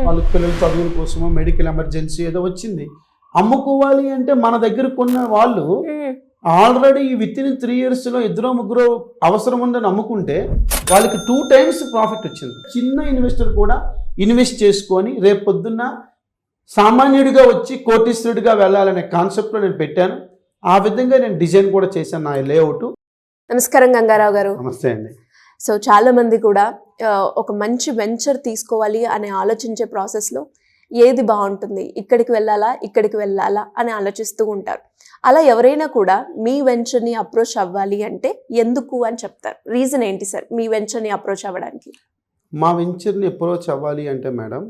వాళ్ళకి పిల్లల చదువుల కోసమో మెడికల్ ఎమర్జెన్సీ ఏదో వచ్చింది, అమ్ముకోవాలి అంటే మన దగ్గర కొన్న వాళ్ళు ఆల్రెడీ విత్ ఇన్ 3 years ఇద్దరు ముగ్గురు అవసరం ఉందని అమ్ముకుంటే వాళ్ళకి 2 times ప్రాఫిట్ వచ్చింది. చిన్న ఇన్వెస్టర్ కూడా ఇన్వెస్ట్ చేసుకొని రేపు పొద్దున్న సామాన్యుడిగా వచ్చి కోటీశ్వరుడిగా వెళ్ళాలనే కాన్సెప్ట్లో నేను పెట్టాను. ఆ విధంగా నేను డిజైన్ కూడా చేశాను నా లేఅవుట్. నమస్కారం గంగారావు గారు. నమస్తే అండి. సో చాలా మంది కూడా ఒక మంచి వెంచర్ తీసుకోవాలి అనే ఆలోచించే ప్రాసెస్లో ఏది బాగుంటుంది, ఇక్కడికి వెళ్ళాలా అని ఆలోచిస్తూ ఉంటారు. అలా ఎవరైనా కూడా మీ వెంచర్ని అప్రోచ్ అవ్వాలి అంటే ఎందుకు అని చెప్తారు. రీజన్ ఏంటి సార్ మీ వెంచర్ని అప్రోచ్ అవ్వడానికి? మా వెంచర్ని అప్రోచ్ అవ్వాలి అంటే మేడం,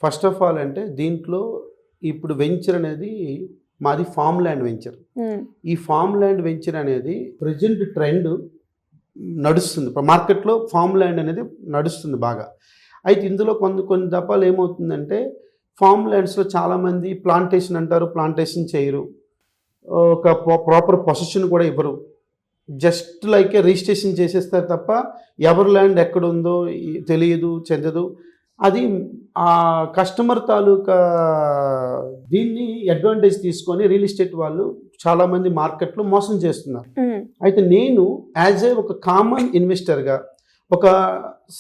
ఫస్ట్ ఆఫ్ ఆల్ అంటే దీంట్లో ఇప్పుడు వెంచర్ అనేది మాది ఫామ్ ల్యాండ్ వెంచర్. ఈ ఫామ్ ల్యాండ్ వెంచర్ అనేది ప్రజెంట్ ట్రెండ్ నడుస్తుంది మార్కెట్లో. ఫామ్ ల్యాండ్ అనేది నడుస్తుంది బాగా. అయితే ఇందులో కొన్ని దఫాలు ఏమవుతుందంటే ఫామ్ ల్యాండ్స్లో చాలామంది ప్లాంటేషన్ అంటారు, ప్లాంటేషన్ చేయరు, ఒక ప్రాపర్ పొజిషన్ కూడా ఇవ్వరు. జస్ట్ లైక్ రిజిస్ట్రేషన్ చేసేస్తారు తప్ప ఎవరి ల్యాండ్ ఎక్కడ ఉందో తెలియదు, చెందదు. అది ఆ కస్టమర్ తాలూకా దీన్ని అడ్వాంటేజ్ తీసుకొని రియల్ ఎస్టేట్ వాళ్ళు చాలామంది మార్కెట్లో మోసం చేస్తున్నారు. అయితే నేను యాజ్ ఏ ఒక కామన్ ఇన్వెస్టర్గా, ఒక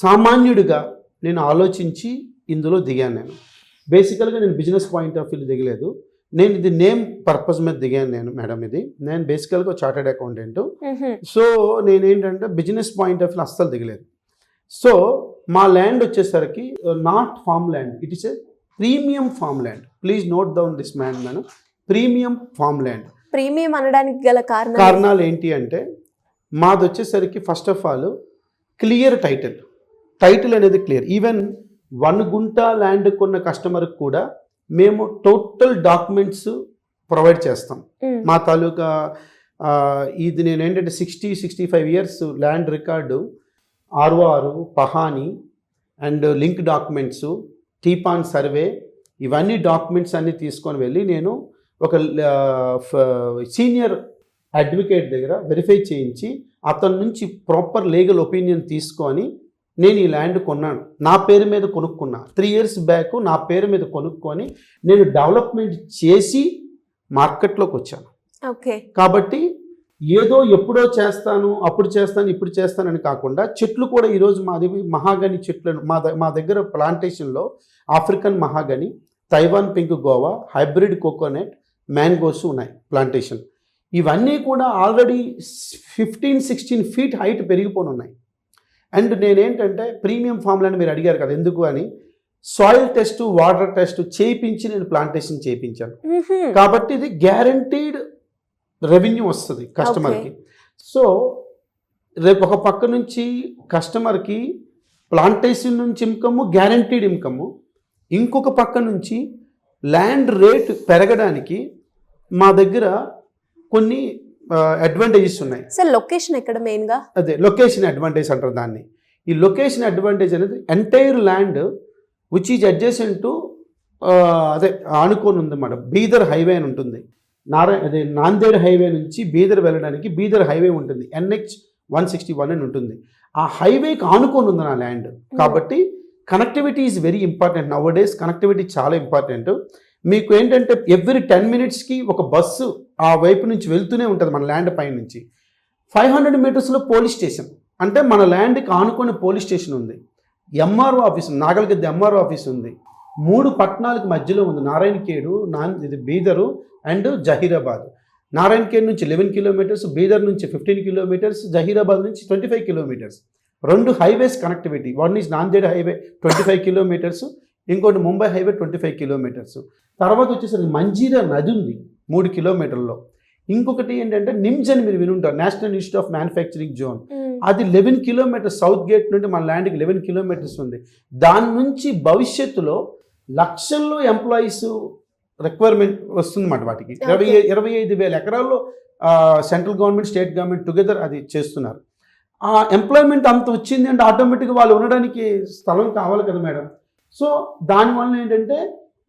సామాన్యుడిగా నేను ఆలోచించి ఇందులో దిగాను. నేను బేసికల్గా నేను బిజినెస్ పాయింట్ ఆఫ్ వ్యూ దిగలేదు. నేను ఇది నేమ్ పర్పస్ మీద దిగాను నేను ఇది నేను బేసికల్గా చార్టెడ్ అకౌంటెంట్. సో నేనేంటంటే బిజినెస్ పాయింట్ ఆఫ్ వ్యూ అస్సలు దిగలేదు. సో మా ల్యాండ్ వచ్చేసరికి not farm land, it is a premium farm land. Please note down this madam. Premium farm land. Premium అనడానికి గల కారణాలు ఏంటి అంటే మాది వచ్చేసరికి first of all clear title అనేది క్లియర్. ఈవెన్ 1 గుంట ల్యాండ్ కొన్న కస్టమర్కి కూడా మేము టోటల్ డాక్యుమెంట్స్ ప్రొవైడ్ చేస్తాం. మా తాలూకా ఇది నేను ఏంటంటే 60-65 years land record, ROR, Pahani and link documents, Tippan survey, ఇవన్నీ డాక్యుమెంట్స్ అన్నీ తీసుకొని వెళ్ళి నేను ఒక సీనియర్ అడ్వకేట్ దగ్గర వెరిఫై చేయించి అతని నుంచి ప్రాపర్ లీగల్ ఒపీనియన్ తీసుకొని నేను ఈ ల్యాండ్ కొన్నాను. నా పేరు మీద కొనుక్కున్నా. 3 years బ్యాక్ నా పేరు మీద కొనుక్కొని నేను డెవలప్మెంట్ చేసి మార్కెట్లోకి వచ్చాను. ఓకే. కాబట్టి ఏదో ఎప్పుడో చేస్తాను, అప్పుడు చేస్తాను, ఇప్పుడు చేస్తానని కాకుండా చెట్లు కూడా ఈరోజు మాది మహాగని చెట్లను మా దగ్గర ప్లాంటేషన్లో African mahogany, Taiwan pink guava, hybrid coconut, mangoes ఉన్నాయి ప్లాంటేషన్. ఇవన్నీ కూడా ఆల్రెడీ 15-16 feet హైట్ పెరిగిపోయి ఉన్నాయి. అండ్ నేనేంటంటే ప్రీమియం ఫామ్లను మీరు అడిగారు కదా ఎందుకు అని, సాయిల్ టెస్ట్, వాటర్ టెస్ట్ చేయించి నేను ప్లాంటేషన్ చేయించాను. కాబట్టి ఇది గ్యారంటీడ్ రెవెన్యూ వస్తుంది కస్టమర్కి. సో రేపు ఒక పక్క నుంచి కస్టమర్కి ప్లాంటేషన్ నుంచి ఇన్కమ్, గ్యారంటీడ్ ఇన్కమ్, ఇంకొక పక్క నుంచి ల్యాండ్ రేట్ పెరగడానికి మా దగ్గర కొన్ని అడ్వాంటేజెస్ ఉన్నాయి. సార్ లొకేషన్ ఎక్కడ మెయిన్గా? అదే లొకేషన్ అడ్వాంటేజ్ అంటారు దాన్ని. ఈ లొకేషన్ అడ్వాంటేజ్ అనేది entire land which is adjacent to అదే ఆనుకొని ఉందన్నమాట. బీదర్ హైవే అని ఉంటుంది. నాందేడ్ హైవే నుంచి బీదర్ వెళ్ళడానికి బీదర్ హైవే ఉంటుంది, NH 161 అని ఉంటుంది. ఆ హైవేకి ఆనుకొని ఉంది నా ల్యాండ్. కాబట్టి connectivity is very important. Now days connectivity చాలా ఇంపార్టెంట్. మీకు ఏంటంటే ఎవ్రీ 10 minutesకి ఒక బస్సు ఆ వైపు నుంచి వెళ్తూనే ఉంటుంది మన ల్యాండ్ పై నుంచి. 500 metersలో పోలీస్ స్టేషన్, అంటే మన ల్యాండ్కి ఆనుకొని పోలీస్ స్టేషన్ ఉంది. MRO ఆఫీస్ ఉంది, నాగల్గద్ద MRO ఆఫీస్ ఉంది. 3 పట్టణాలకు మధ్యలో ఉంది. నారాయణఖేడ్, ఇది బీదరు అండ్ జహీరాబాద్. నారాయణఖేడ్ నుంచి 11 kilometers, బీదర్ నుంచి 15 kilometers, జహీరాబాద్ నుంచి 25 kilometers. 2 highways connectivity. One is Nanded highway 25 kilometers, ఇంకోటి ముంబై హైవే 25 kilometers. తర్వాత వచ్చేసరికి మంజీరా నది ఉంది 3 kilometerలో. ఇంకొకటి ఏంటంటే నిమ్స్ అని మీరు వినుంటారు, National Institute of Manufacturing Zone. అది 11 kilometers సౌత్ గేట్ నుండి మన ల్యాండ్కి 11 kilometers ఉంది. దాని నుంచి భవిష్యత్తులో లక్షల్లో ఎంప్లాయీస్ రిక్వైర్మెంట్ వస్తుందన్నమాట. వాటికి 25,000 ఎకరాల్లో central government, state government together అది చేస్తున్నారు. ఆ ఎంప్లాయ్మెంట్ అంత వచ్చింది అంటే ఆటోమేటిక్గా వాళ్ళు ఉండడానికి స్థలం కావాలి కదా మేడం. సో దానివల్ల ఏంటంటే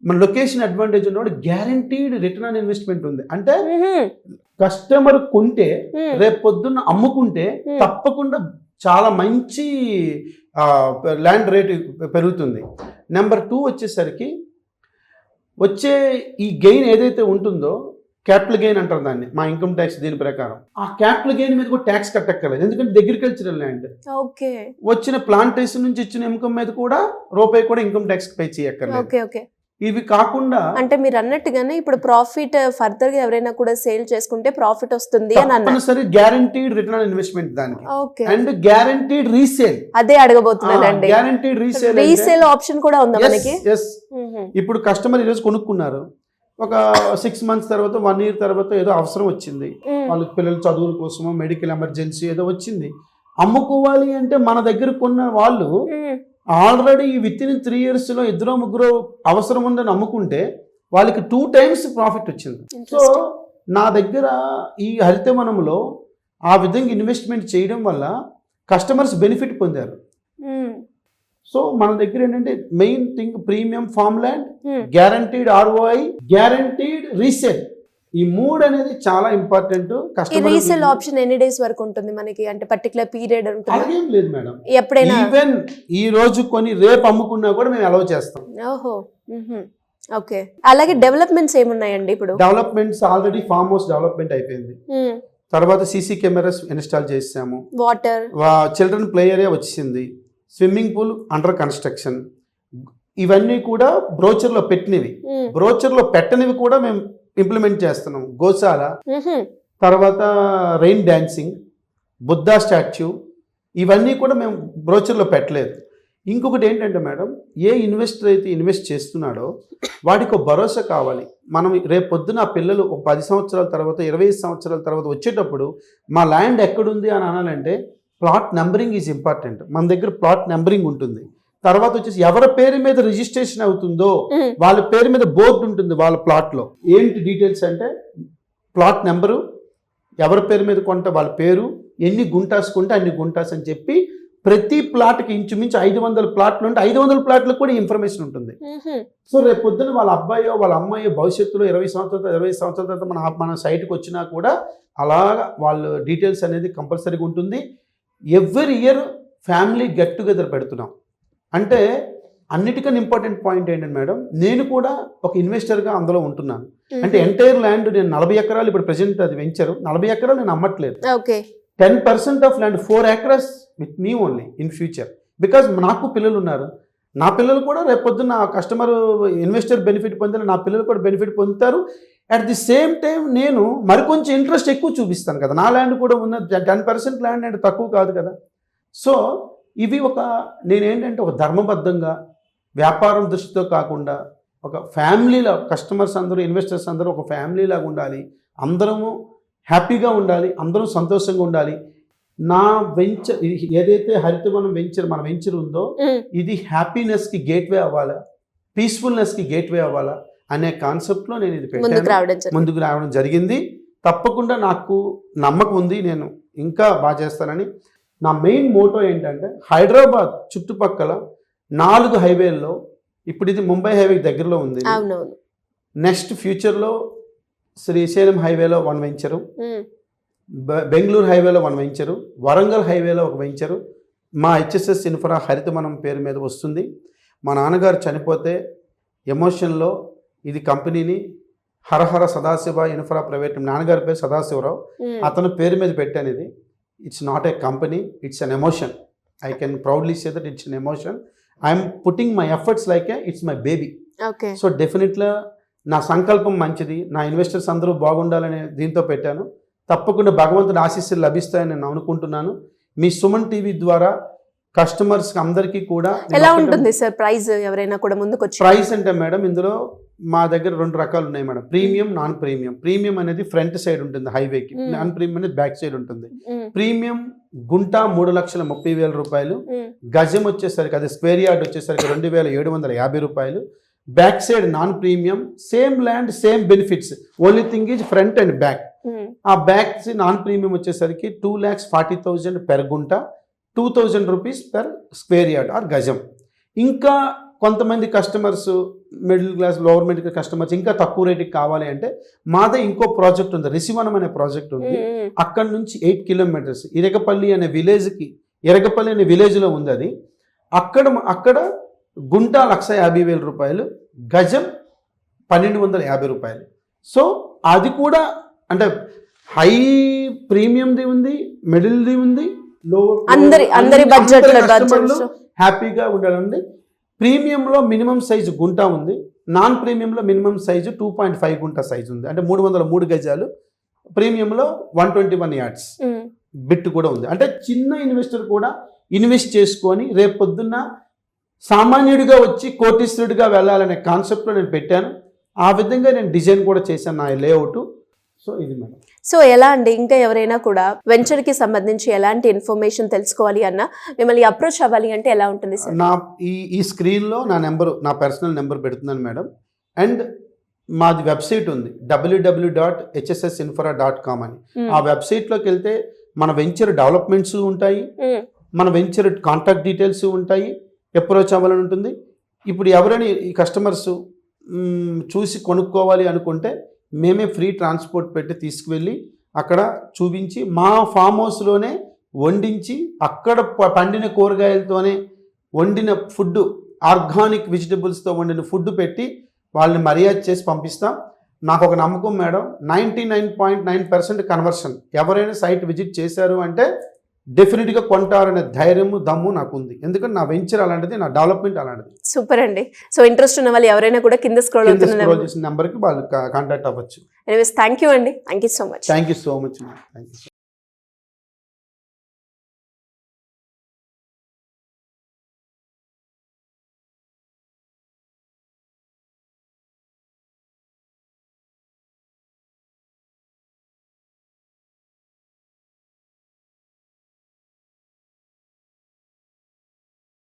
మన లొకేషన్ అడ్వాంటేజ్ ఉన్నవాడు గ్యారంటీడ్ రిటర్న్ ఆన్ ఇన్వెస్ట్మెంట్ ఉంది. అంటే కస్టమర్ కొంటే రేపు పొద్దున్న అమ్ముకుంటే తప్పకుండా చాలా మంచి ల్యాండ్ రేట్ పెరుగుతుంది. నెంబర్ 2 వచ్చేసరికి వచ్చే ఈ గెయిన్ ఏదైతే ఉంటుందో క్యాపిటల్ గెయిన్ అంటారు దాన్ని, మా ఇన్కమ్ ట్యాక్స్ దీని ప్రకారం. ఆ క్యాపిటల్ గెయిన్ మీద కూడా ట్యాక్స్ కట్టక్కర్లేదు, ఎందుకంటే అగ్రికల్చరల్ ల్యాండ్. ఓకే. వచ్చిన ప్లాంటేషన్ నుంచి ఇచ్చిన ఇన్కమ్ మీద కూడా రూపాయి కూడా ఇన్కమ్ ట్యాక్స్ పే చేయక్కర్లేదు. Okay okay. ఇవి కాకుండా అంటే మీరు అన్నట్టుగానే ఇప్పుడు ప్రాఫిట్ ఫర్దర్ గా ఎవరైనా కూడా సేల్ చేసుకుంటే ప్రాఫిట్ వస్తుంది అని అన్నారు. తప్పనిసరి గ్యారంటీడ్ రిటర్న్ ఆన్ ఇన్వెస్ట్మెంట్ దానికి, ఓకే. And guaranteed resale. అదే అడగబోతున్నానండి, గ్యారంటీడ్ రీసేల్ ఆప్షన్ కూడా ఉందా మనకి? ఇప్పుడు కస్టమర్ ఈరోజు కొనుక్కున్నారు, ఒక 6 months తర్వాత 1 year తర్వాత ఏదో అవసరం వచ్చింది, వాళ్ళకి పిల్లల చదువుల కోసమో మెడికల్ ఎమర్జెన్సీ ఏదో వచ్చింది, అమ్ముకోవాలి అంటే మన దగ్గర కొన్న వాళ్ళు ఆల్రెడీ విత్ ఇన్ 3 years లో 2-3 అవసరం ఉందని అమ్ముకుంటే వాళ్ళకి 2 times ప్రాఫిట్ వచ్చింది. సో నా దగ్గర ఈ హరితవనంలో ఆ విధంగా ఇన్వెస్ట్మెంట్ చేయడం వల్ల కస్టమర్స్ బెనిఫిట్ పొందారు. సో మన దగ్గర ఏంటంటే main thing premium farm land, guaranteed ROI, guaranteed resale. ఈ 3 అనేది చాలా ఇంపార్టెంట్. కస్టమర్ రీసేల్ ఆప్షన్ ఎన్ని డేస్ వరకు ఉంటుంది మనకి, అంటే పర్టికులర్ పీరియడ్ ఉంటుంది? అలాగేం లేదు మేడం, ఎప్పుడైనా ఈవెన్ ఈ రోజు కొని రేపు అమ్ముకున్నా కూడా మేము అలౌ చేస్తాం. ఓహో. ఓకే. అలాగే డెవలప్మెంట్స్ ఏమున్నాయండి? ఇప్పుడు developments already farm house development అయిపోయింది, తర్వాత CC కెమెరాస్ ఇన్స్టాల్ చేసాము, వాటర్ చిల్డ్రన్ ప్లే ఏరియా వచ్చింది, స్విమ్మింగ్ పూల్ అండర్ కన్స్ట్రక్షన్. ఇవన్నీ కూడా బ్రోచర్లో పెట్టినవి, బ్రోచర్లో పెట్టనివి కూడా మేము ఇంప్లిమెంట్ చేస్తున్నాం. గోశాల, తర్వాత రెయిన్ డాన్సింగ్, బుద్ధా స్టాచ్యూ, ఇవన్నీ కూడా మేము బ్రోచర్లో పెట్టలేదు. ఇంకొకటి ఏంటంటే మేడం, ఏ ఇన్వెస్టర్ అయితే ఇన్వెస్ట్ చేస్తున్నాడో వాడికి ఒక భరోసా కావాలి. మనం రేపు పొద్దున ఆ పిల్లలు ఒక 10 సంవత్సరాల తర్వాత 25 సంవత్సరాల తర్వాత వచ్చేటప్పుడు మా ల్యాండ్ ఎక్కడుంది అని అనాలంటే ప్లాట్ నెంబరింగ్ ఈజ్ ఇంపార్టెంట్. మన దగ్గర ప్లాట్ నెంబరింగ్ ఉంటుంది, తర్వాత వచ్చేసి ఎవరి పేరు మీద రిజిస్ట్రేషన్ అవుతుందో వాళ్ళ పేరు మీద బోర్డు ఉంటుంది వాళ్ళ ప్లాట్లో. ఏంటి డీటెయిల్స్ అంటే ప్లాట్ నెంబరు, ఎవరి పేరు మీద కొంటే వాళ్ళ పేరు, ఎన్ని గుంటాస్ కొంటే అన్ని గుంటాస్ అని చెప్పి ప్రతి ప్లాట్కి ఇంచుమించు 500 ప్లాట్లు ఉంటే 500 ప్లాట్లకు కూడా ఇన్ఫర్మేషన్ ఉంటుంది. సో రేపు పొద్దున వాళ్ళ అబ్బాయో వాళ్ళ అమ్మాయో భవిష్యత్తులో 20 సంవత్సరాల తర్వాత మన సైట్కి వచ్చినా కూడా అలాగా వాళ్ళ డీటెయిల్స్ అనేది కంపల్సరీగా ఉంటుంది. Every year family get together పెడుతున్నాం. అంటే అన్నిటికన్నా ఇంపార్టెంట్ పాయింట్ ఏంటంటే మేడం, నేను కూడా ఒక ఇన్వెస్టర్గా అందులో ఉంటున్నాను. అంటే ఎంటైర్ ల్యాండ్ నేను 40 ఎకరాలు ఇప్పుడు ప్రెసెంట్ అది వెంచరు, 40 ఎకరాలు నేను అమ్మట్లేదు. 10% of land 4 acres with me only in future. Because నాకు పిల్లలు ఉన్నారు, నా పిల్లలు కూడా రేపు పొద్దున్న కస్టమర్ ఇన్వెస్టర్ బెనిఫిట్ పొందారు, నా పిల్లలు కూడా బెనిఫిట్ పొందుతారు. అట్ ది సేమ్ టైం నేను మరికొంచెం ఇంట్రెస్ట్ ఎక్కువ చూపిస్తాను కదా, నా ల్యాండ్ కూడా ఉన్న 10% ల్యాండ్ అంటే తక్కువ కాదు కదా. సో ఇవి నేనేంటంటే ఒక ధర్మబద్ధంగా వ్యాపారం దృష్టితో కాకుండా ఒక ఫ్యామిలీలో కస్టమర్స్ అందరూ ఇన్వెస్టర్స్ అందరూ ఒక ఫ్యామిలీలాగా ఉండాలి, అందరము హ్యాపీగా ఉండాలి, అందరూ సంతోషంగా ఉండాలి. నా వెంచర్ ఏదైతే హరితవనం మన వెంచర్ ఉందో ఇది హ్యాపీనెస్కి గేట్వే అవ్వాలా, పీస్ఫుల్నెస్కి గేట్వే అవ్వాలా అనే కాన్సెప్ట్లో నేను ఇది పెట్టాను, ముందుకు రావడం జరిగింది. తప్పకుండా నాకు నమ్మకం ఉంది, నేను ఇంకా బాగా చేస్తానని. నా మెయిన్ మోటో ఏంటంటే హైదరాబాద్ చుట్టుపక్కల 4 హైవేల్లో, ఇప్పుడు ఇది ముంబై హైవే దగ్గరలో ఉంది, నెక్స్ట్ ఫ్యూచర్లో శ్రీశైలం హైవేలో 1 వెంచరు, బెంగళూరు హైవేలో 1 వెంచరు, వరంగల్ హైవేలో 1 వెంచరు మా HSS ఇన్ఫ్రా హరితవనం పేరు మీద వస్తుంది. మా నాన్నగారు చనిపోతే ఎమోషన్లో ఇది కంపెనీని హరహర సదాశివ ఇన్ఫ్రా ప్రైవేట్, నాన్నగారి పేరు సదాశివరావు, అతని పేరు మీద పెట్టాను. ఇది it's not a company, it's an emotion. I can proudly say that it's an emotion. I'm putting my efforts like it's my baby. So డెఫినెట్గా నా సంకల్పం మంచిది, నా ఇన్వెస్టర్స్ అందరూ బాగుండాలని దీంతో పెట్టాను. తప్పకుండా భగవంతుడి ఆశీస్సులు లభిస్తాయని నేను అనుకుంటున్నాను. మీ సుమన్ టీవీ ద్వారా కస్టమర్స్ అందరికీ కూడా ఎలా ఉంటుంది సార్ ప్రైస్? ఎవరైనా కూడా ముందుకు వచ్చి ప్రైస్ అంటే మేడం ఇందులో మా దగ్గర 2 రకాలు ఉన్నాయి madam, premium, non premium. Premium అనేది ఫ్రంట్ సైడ్ ఉంటుంది హైవేకి, నాన్ ప్రీమియం అనేది బ్యాక్ సైడ్ ఉంటుంది. ప్రీమియం గుంట 3,30,30,000 రూపాయలు, గజం వచ్చేసరికి అది స్క్వేర్ యార్డ్ వచ్చేసరికి 2,750 రూపాయలు. Back side non premium, same land same benefits, only thing is front and back. ఆ బ్యాక్ నాన్ ప్రీమియం వచ్చేసరికి 2,40,000 పెర్ గుంట, 2,000 rupees per square yard or గజం. ఇంకా కొంతమంది customers middle class lower middle class customers ఇంకా తక్కువ రేటుకి కావాలి అంటే మాదే ఇంకో ప్రాజెక్ట్ ఉంది, రిసివనం అనే ప్రాజెక్ట్ ఉంది. అక్కడ నుంచి 8 kilometers ఇరగపల్లి అనే విలేజ్లో ఉంది అది. అక్కడ గుంట 1,50,000 రూపాయలు, గజం 1,250 రూపాయలు. సో అది కూడా అంటే హై ప్రీమియంది ఉంది, మిడిల్ది ఉంది, లో అందరి బడ్జెట్ హ్యాపీగా ఉండాలండి. ప్రీమియంలో మినిమం సైజు గుంట ఉంది, నాన్ ప్రీమియంలో మినిమం సైజు 2.5 గుంట సైజు ఉంది, అంటే 303 గజాలు. ప్రీమియంలో 121 యార్డ్స్ బిట్ కూడా ఉంది. అంటే చిన్న ఇన్వెస్టర్ కూడా ఇన్వెస్ట్ చేసుకొని రేపు పొద్దున్న సామాన్యుడిగా వచ్చి కోటీశ్వరుడిగా వెళ్ళాలనే కాన్సెప్ట్లో నేను పెట్టాను. ఆ విధంగా నేను డిజైన్ కూడా చేశాను నా లేఅవుట్. సో ఇది మేడం. సో ఎలా అండి, ఇంకా ఎవరైనా కూడా వెంచర్కి సంబంధించి ఎలాంటి ఇన్ఫర్మేషన్ తెలుసుకోవాలి అన్నా మిమ్మల్ని అప్రోచ్ అవ్వాలి అంటే ఎలా ఉంటుంది సార్? నా ఈ స్క్రీన్లో నా పర్సనల్ నెంబర్ పెడుతున్నాను మేడం. అండ్ మాది వెబ్సైట్ ఉంది www.hssinfra.com అని. ఆ వెబ్సైట్లోకి వెళ్తే మన వెంచర్ డెవలప్మెంట్స్ ఉంటాయి, మన వెంచర్ కాంటాక్ట్ డీటెయిల్స్ ఉంటాయి, అప్రోచ్ అవ్వాలని ఉంటుంది. ఇప్పుడు ఎవరైనా ఈ కస్టమర్స్ చూసి కొనుక్కోవాలి అనుకుంటే మేమే ఫ్రీ ట్రాన్స్పోర్ట్ పెట్టి తీసుకువెళ్ళి అక్కడ చూపించి మా ఫామ్ హౌస్లోనే వండించి అక్కడ పండిన కూరగాయలతోనే వండిన ఫుడ్, ఆర్గానిక్ వెజిటబుల్స్తో వండిన ఫుడ్ పెట్టి వాళ్ళని మర్యాద చేసి పంపిస్తాం. నాకు ఒక నమ్మకం మేడం, 99.9% కన్వర్షన్. ఎవరైనా సైట్ విజిట్ చేశారు అంటే డెఫినెట్గా కొంటారనే ధైర్యము దమ్ము నాకు ఉంది. ఎందుకంటే నా వెంచర్ అలాంటిది, నా డెవలప్మెంట్ అలాంటిది. సూపర్ అండి. సో ఇంట్రెస్ట్ ఉన్న వాళ్ళు ఎవరైనా కూడా కింద స్క్రోల్ చేసిన నెంబర్కి వాళ్ళు కాంటాక్ట్ అవ్వచ్చు. ఎనీవేస్ థ్యాంక్ యూ అండి. Thank you so much. Thank you so much.